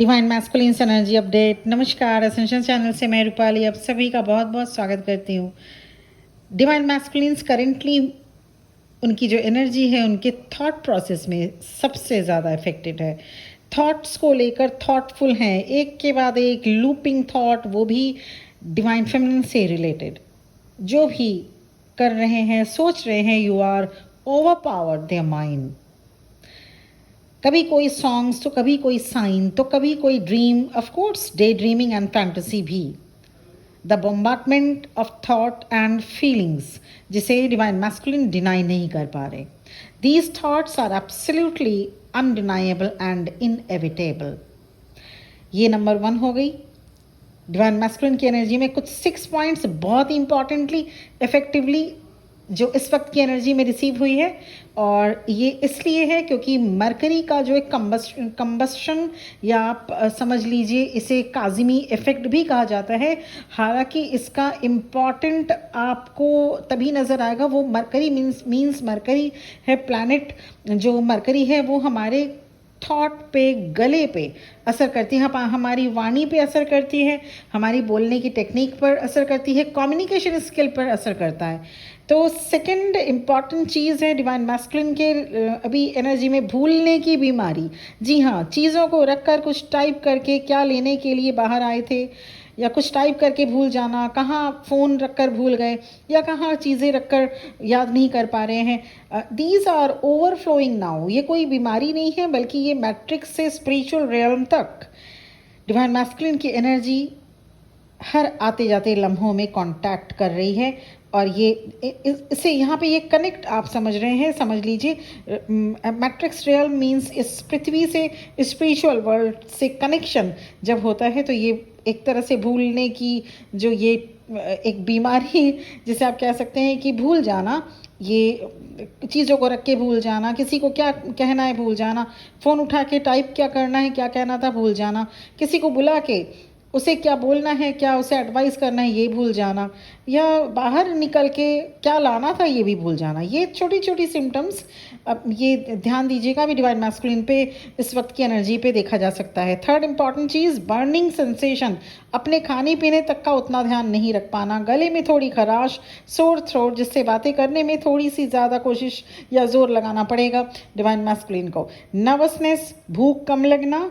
Divine masculines energy update. नमस्कार, ascension channel से मैं रूपाली आप सभी का बहुत बहुत स्वागत करती हूँ। डिवाइन मैस्कुलिन्स करेंटली उनकी जो एनर्जी है उनके थॉट प्रोसेस में सबसे ज़्यादा इफेक्टेड है। थॉट्स को लेकर थॉटफुल हैं, एक के बाद एक लूपिंग थॉट, वो भी डिवाइन फेमिनिन से रिलेटेड। जो भी कर रहे हैं, सोच रहे हैं, you are overpowered their mind. कभी कोई सॉन्ग्स तो कभी कोई साइन तो कभी कोई dream, of course the dreaming and fantasy भी। The bombardment of thought and feelings, जिसे डिवाइन मैस्कुलिन डिनाई नहीं कर पा रहे। These thoughts are absolutely undeniable and inevitable. ये नंबर 1 हो गई। डिवाइन मैस्कुलिन की एनर्जी में कुछ 6 पॉइंट्स बहुत ही इंपॉर्टेंटली इफेक्टिवली जो इस वक्त की एनर्जी में रिसीव हुई है। और ये इसलिए है क्योंकि मरकरी का जो एक कंबस्शन या आप समझ लीजिए इसे काजिमी इफेक्ट भी कहा जाता है। हालांकि इसका इम्पॉर्टेंट आपको तभी नज़र आएगा, वो मरकरी मीन्स मरकरी है प्लैनेट। जो मरकरी है वो हमारे थॉट पे, गले पे असर करती है, हमारी वाणी पे असर करती है, हमारी बोलने की टेक्निक पर असर करती है, कम्युनिकेशन स्किल पर असर करता है। तो सेकंड इम्पॉर्टेंट चीज़ है डिवाइन मैस्कुलिन के अभी एनर्जी में भूलने की बीमारी। जी हाँ, चीज़ों को रखकर कुछ टाइप करके क्या लेने के लिए बाहर आए थे, या कुछ टाइप करके भूल जाना, कहाँ फ़ोन रखकर भूल गए या कहाँ चीज़ें रखकर याद नहीं कर पा रहे हैं। These are overflowing now. ये कोई बीमारी नहीं है, बल्कि ये मैट्रिक्स से स्पिरिचुअल रियल्म तक डिवाइन मैस्कुलिन की एनर्जी हर आते जाते लम्हों में कांटेक्ट कर रही है। और ये इससे यहाँ पे ये कनेक्ट आप समझ रहे हैं, समझ लीजिए मैट्रिक्स रियल मीन्स इस पृथ्वी से, स्पिरिचुअल वर्ल्ड से कनेक्शन जब होता है तो ये एक तरह से भूलने की जो ये एक बीमारी जिसे आप कह सकते हैं कि भूल जाना, ये चीज़ों को रख के भूल जाना, किसी को क्या कहना है भूल जाना, फ़ोन उठा के टाइप क्या करना है, क्या कहना था भूल जाना, किसी को बुला के उसे क्या बोलना है, क्या उसे एडवाइस करना है ये भूल जाना, या बाहर निकल के क्या लाना था ये भी भूल जाना। ये छोटी छोटी सिम्टम्स, अब ये ध्यान दीजिएगा भी डिवाइन मैस्कुलिन पे इस वक्त की एनर्जी पे देखा जा सकता है। थर्ड इंपॉर्टेंट चीज़, बर्निंग सेंसेशन, अपने खाने पीने तक का उतना ध्यान नहीं रख पाना, गले में थोड़ी खराश, सोर थ्रोट, जिससे बातें करने में थोड़ी सी ज़्यादा कोशिश या जोर लगाना पड़ेगा डिवाइन मैस्कुलिन को। नर्वसनेस, भूख कम लगना,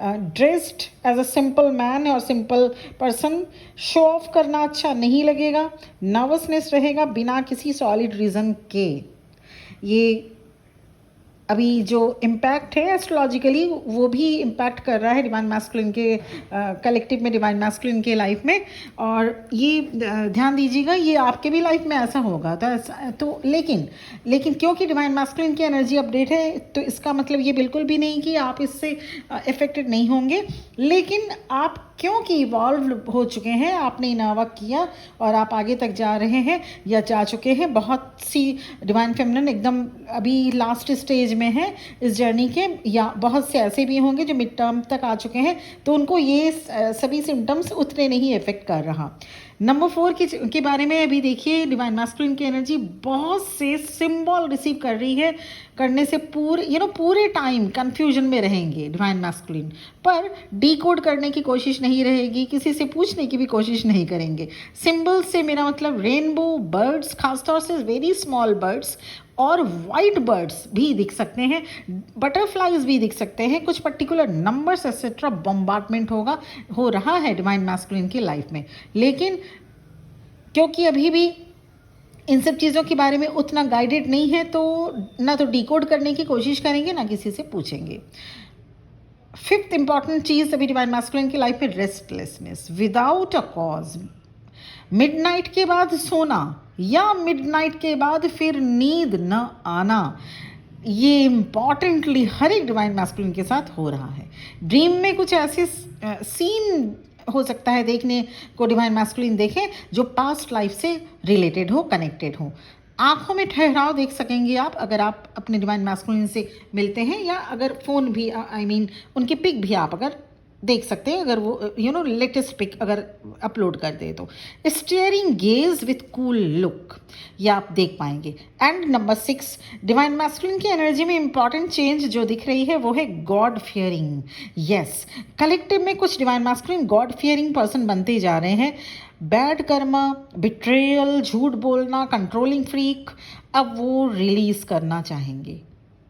dressed as a simple man और सिंपल पर्सन, शो ऑफ करना अच्छा नहीं लगेगा, नर्वसनेस रहेगा बिना किसी सॉलिड रीज़न के। ये अभी जो इम्पैक्ट है एस्ट्रोलॉजिकली वो भी इम्पैक्ट कर रहा है डिवाइन मैस्कुलिन के कलेक्टिव में, डिवाइन मैस्कुलिन के लाइफ में। और ये ध्यान दीजिएगा ये आपके भी लाइफ में ऐसा होगा तो लेकिन क्योंकि डिवाइन मैस्कुलिन की एनर्जी अपडेट है तो इसका मतलब ये बिल्कुल भी नहीं कि आप इससे इफेक्टेड नहीं होंगे। लेकिन आप क्योंकि इवॉल्व हो चुके हैं, आपने इनावा किया और आप आगे तक जा रहे हैं या जा चुके हैं। बहुत सी डिवाइन फेमिनिन एकदम अभी लास्ट स्टेज में है इस जर्नी के, या बहुत से ऐसे भी होंगे जो मिड टर्म तक आ चुके हैं, तो उनको ये सभी सिम्टम्स उतने नहीं इफेक्ट कर रहा। नंबर 4 के बारे में अभी देखिए, डिवाइन मैस्कुलिन की एनर्जी बहुत से सिंबल रिसीव कर रही है, करने से पूरे टाइम कंफ्यूजन में रहेंगे डिवाइन मैस्कुलिन, पर डीकोड करने की कोशिश नहीं रहेगी, किसी से पूछने की भी कोशिश नहीं करेंगे। सिंबल से मेरा मतलब रेनबो, बर्ड्स, खासतौर से वेरी स्मॉल बर्ड्स और वाइट बर्ड्स भी दिख सकते हैं, बटरफ्लाइज भी दिख सकते हैं, कुछ पर्टिकुलर नंबर्स एक्सेट्रा बॉम्बार्डमेंट हो रहा है डिवाइन मैस्कुलिन की लाइफ में। लेकिन क्योंकि अभी भी इन सब चीज़ों के बारे में उतना गाइडेड नहीं है, तो ना तो डिकोड करने की कोशिश करेंगे ना किसी से पूछेंगे। फिफ्थ इंपॉर्टेंट चीज़ अभी डिवाइन मैस्कुलिन की लाइफ में, restlessness without a cause. Midnight के बाद सोना या मिडनाइट के बाद फिर नींद न आना, ये इम्पॉर्टेंटली हर एक डिवाइन मैस्कुलिन के साथ हो रहा है। ड्रीम में कुछ ऐसे सीन हो सकता है देखने को डिवाइन मैस्कुलिन देखें जो पास्ट लाइफ से रिलेटेड हो, कनेक्टेड हो। आंखों में ठहराव देख सकेंगे आप अगर आप अपने डिवाइन मैस्कुलिन से मिलते हैं, या अगर फ़ोन भी उनकी पिक भी आप अगर देख सकते हैं अगर वो लेटेस्ट पिक अगर अपलोड कर दे तो। Steering gauge with cool look, ये आप देख पाएंगे। एंड नंबर 6, डिवाइन मैस्कुलिन की एनर्जी में इंपॉर्टेंट चेंज जो दिख रही है वो है गॉड फियरिंग। यस, कलेक्टिव में कुछ divine masculine God fearing person बनते जा रहे हैं। बैड कर्मा, बिट्रेयल, झूठ बोलना, कंट्रोलिंग फ्रीक, अब वो रिलीज करना चाहेंगे।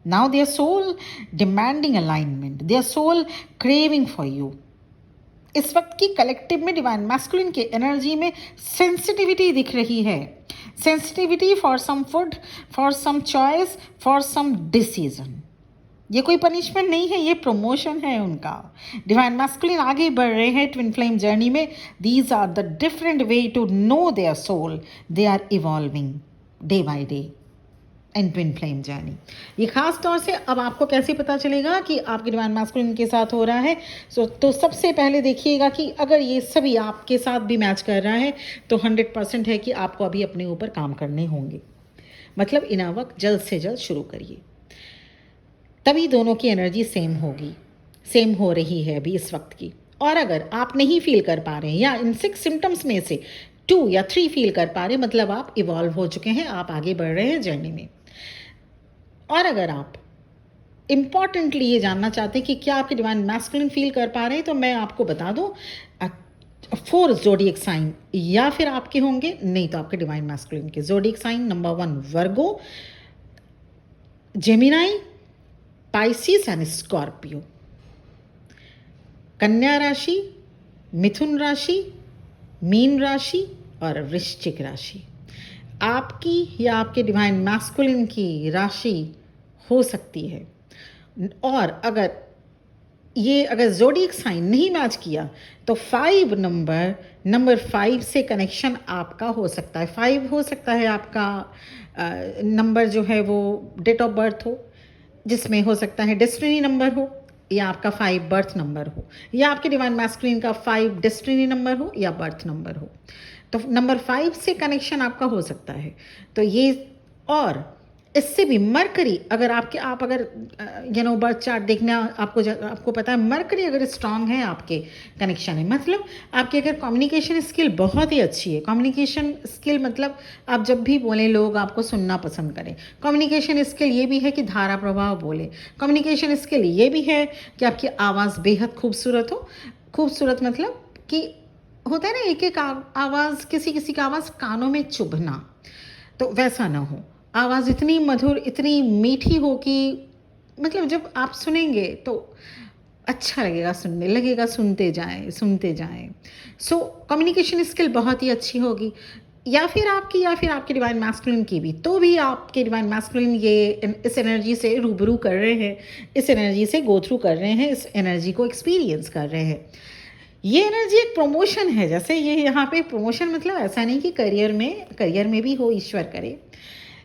Now their soul demanding alignment, their soul craving for you. इस वक्त की कलेक्टिव में डिवाइन मैस्कुलिन के एनर्जी में सेंसिटिविटी दिख रही है। Sensitivity for some food, for some choice, for some decision. ये कोई पनिशमेंट नहीं है, ये प्रमोशन है उनका। डिवाइन मैस्कुलिन आगे बढ़ रहे हैं ट्विन फ्लेम जर्नी में। These are the different way to know their soul, they are evolving day by day and twin flame journey. ये खास तौर से अब आपको कैसे पता चलेगा कि आपके डिवाइन मैस्कुलिन के साथ हो रहा है। तो सबसे पहले देखिएगा कि अगर ये सभी आपके साथ भी मैच कर रहा है तो 100% है कि आपको अभी अपने ऊपर काम करने होंगे। मतलब इनर वर्क जल्द से जल्द शुरू करिए, तभी दोनों की एनर्जी सेम होगी, सेम हो रही है अभी इस वक्त की। और अगर आप नहीं फील कर पा रहे हैं या इन 6 सिम्टम्स में से 2 या 3 फील कर पा रहे हैं, मतलब आप इवॉल्व हो चुके हैं, आप आगे बढ़ रहे हैं जर्नी में। और अगर आप इम्पॉर्टेंटली ये जानना चाहते हैं कि क्या आपके डिवाइन मैस्कुलिन फील कर पा रहे हैं, तो मैं आपको बता दूं 4 ज़ोडिएक साइन या फिर आपके होंगे, नहीं तो आपके डिवाइन मैस्कुलिन के zodiac sign. Number 1 Virgo, Gemini, Pisces and Scorpio. कन्या राशि, मिथुन राशि, मीन राशि और वृश्चिक राशि। आपकी या आपके डिवाइन मैस्कुलिन की राशि हो सकती है। और अगर ज़ोडिएक साइन नहीं मैच किया तो 5 नंबर 5 से कनेक्शन आपका हो सकता है। 5 हो सकता है आपका नंबर जो है वो डेट ऑफ बर्थ हो, जिसमें हो सकता है डेस्टिनी नंबर हो, या आपका 5 बर्थ नंबर हो, या आपके डिवाइन मैस्कुलिन का 5 डेस्टिनी नंबर हो या बर्थ नंबर हो। तो नंबर 5 से कनेक्शन आपका हो सकता है। तो ये, और इससे भी मरकरी, अगर आप अगर बर्थ चार्ट देखना, आपको पता है मरकरी अगर स्ट्रांग है आपके कनेक्शन है, मतलब आपकी अगर कम्युनिकेशन स्किल बहुत ही अच्छी है। कम्युनिकेशन स्किल मतलब आप जब भी बोलें लोग आपको सुनना पसंद करें। कम्युनिकेशन स्किल ये भी है कि धारा प्रवाह बोले। कम्युनिकेशन स्किल ये भी है कि आपकी आवाज़ बेहद खूबसूरत हो। खूबसूरत मतलब कि होता है ना एक एक आवाज़, किसी का आवाज़ कानों में चुभना, तो वैसा ना हो। आवाज़ इतनी मधुर, इतनी मीठी हो कि मतलब जब आप सुनेंगे तो अच्छा लगेगा, सुनने लगेगा, सुनते जाएं। सो कम्युनिकेशन स्किल बहुत ही अच्छी होगी। या फिर आपके डिवाइन मैस्कुलिन की भी, तो भी आपके डिवाइन मैस्कुलिन इस एनर्जी से रूबरू कर रहे हैं, इस एनर्जी से गो थ्रू कर रहे हैं, इस एनर्जी को एक्सपीरियंस कर रहे हैं। ये एनर्जी एक प्रमोशन है। जैसे ये यहाँ पे प्रमोशन मतलब ऐसा नहीं कि करियर में भी हो, ईश्वर करे,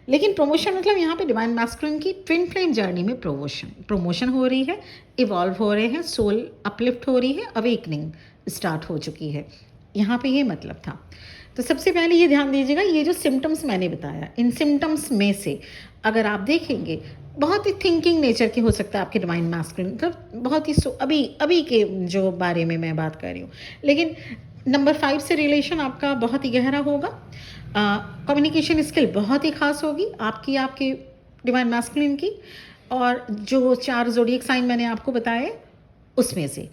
लेकिन प्रमोशन मतलब यहाँ पे डिवाइन मैस्कुलिन की ट्विन फ्लेम जर्नी में प्रमोशन हो रही है, इवॉल्व हो रहे हैं, सोल अपलिफ्ट हो रही है, अवेकनिंग स्टार्ट हो चुकी है। यहाँ पे ये मतलब था। तो सबसे पहले ये ध्यान दीजिएगा, ये जो सिम्टम्स मैंने बताया, इन सिम्टम्स में से अगर आप देखेंगे बहुत ही थिंकिंग नेचर के हो सकता है आपके डिवाइन मैस्कुलिन, मतलब बहुत ही अभी के जो बारे में मैं बात कर रही हूँ। लेकिन नंबर 5 से रिलेशन आपका बहुत ही गहरा होगा। कम्युनिकेशन स्किल बहुत ही खास होगी आपके डिवाइन मैस्कुलिन की। और जो 4 ज़ोडिएक साइन मैंने आपको बताए उसमें से,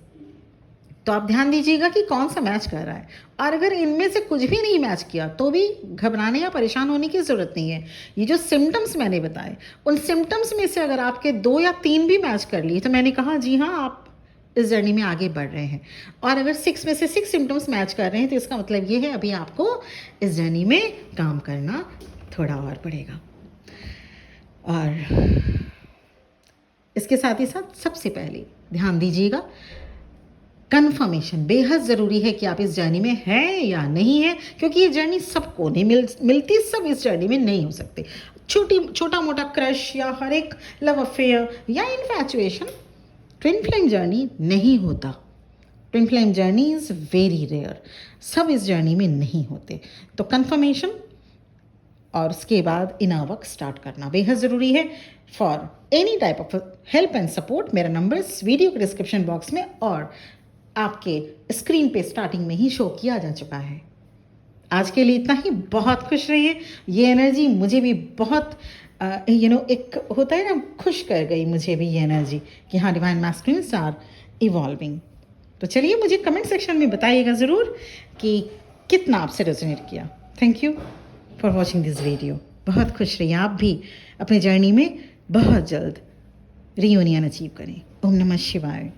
तो आप ध्यान दीजिएगा कि कौन सा मैच कर रहा है। और अगर इनमें से कुछ भी नहीं मैच किया तो भी घबराने या परेशान होने की ज़रूरत नहीं है। ये जो सिम्टम्स मैंने बताए, उन सिम्टम्स में से अगर आपके 2 या 3 भी मैच कर लिए तो मैंने कहा जी हाँ, आप इस जर्नी में आगे बढ़ रहे हैं। और अगर 6 में से 6 सिम्टम्स मैच कर रहे हैं तो इसका मतलब ये है अभी आपको इस जर्नी में काम करना थोड़ा और पड़ेगा। और इसके साथ ही साथ सबसे पहले ध्यान दीजिएगा, कन्फर्मेशन बेहद ज़रूरी है कि आप इस जर्नी में हैं या नहीं है, क्योंकि ये जर्नी सबको नहीं मिलती, सब इस जर्नी में नहीं हो सकते। छोटा मोटा क्रश या हर एक लव अफेयर या इन्फैचुएशन ट्विन फ्लेम जर्नी नहीं होता। Twin flame journey is very rare, सब इस जर्नी में नहीं होते। तो कन्फर्मेशन और उसके बाद इनर वर्क स्टार्ट करना बेहद ज़रूरी है। For any type of help and support मेरा नंबर इस वीडियो के डिस्क्रिप्शन बॉक्स में और आपके स्क्रीन पे स्टार्टिंग में ही शो किया जा चुका है। आज के लिए इतना ही। बहुत खुश रहिए। ये एनर्जी मुझे भी बहुत एक होता है ना, खुश कर गई मुझे भी ये एनर्जी कि हाँ, डिवाइन मैस्कुलिन्स आर इवॉल्विंग। तो चलिए, मुझे कमेंट सेक्शन में बताइएगा ज़रूर कि कितना आपसे रेजोनेट किया। Thank you for watching this video. बहुत खुश रहिए आप भी। अपने जर्नी में बहुत जल्द रियूनियन अचीव करें। ओम नमः शिवाय।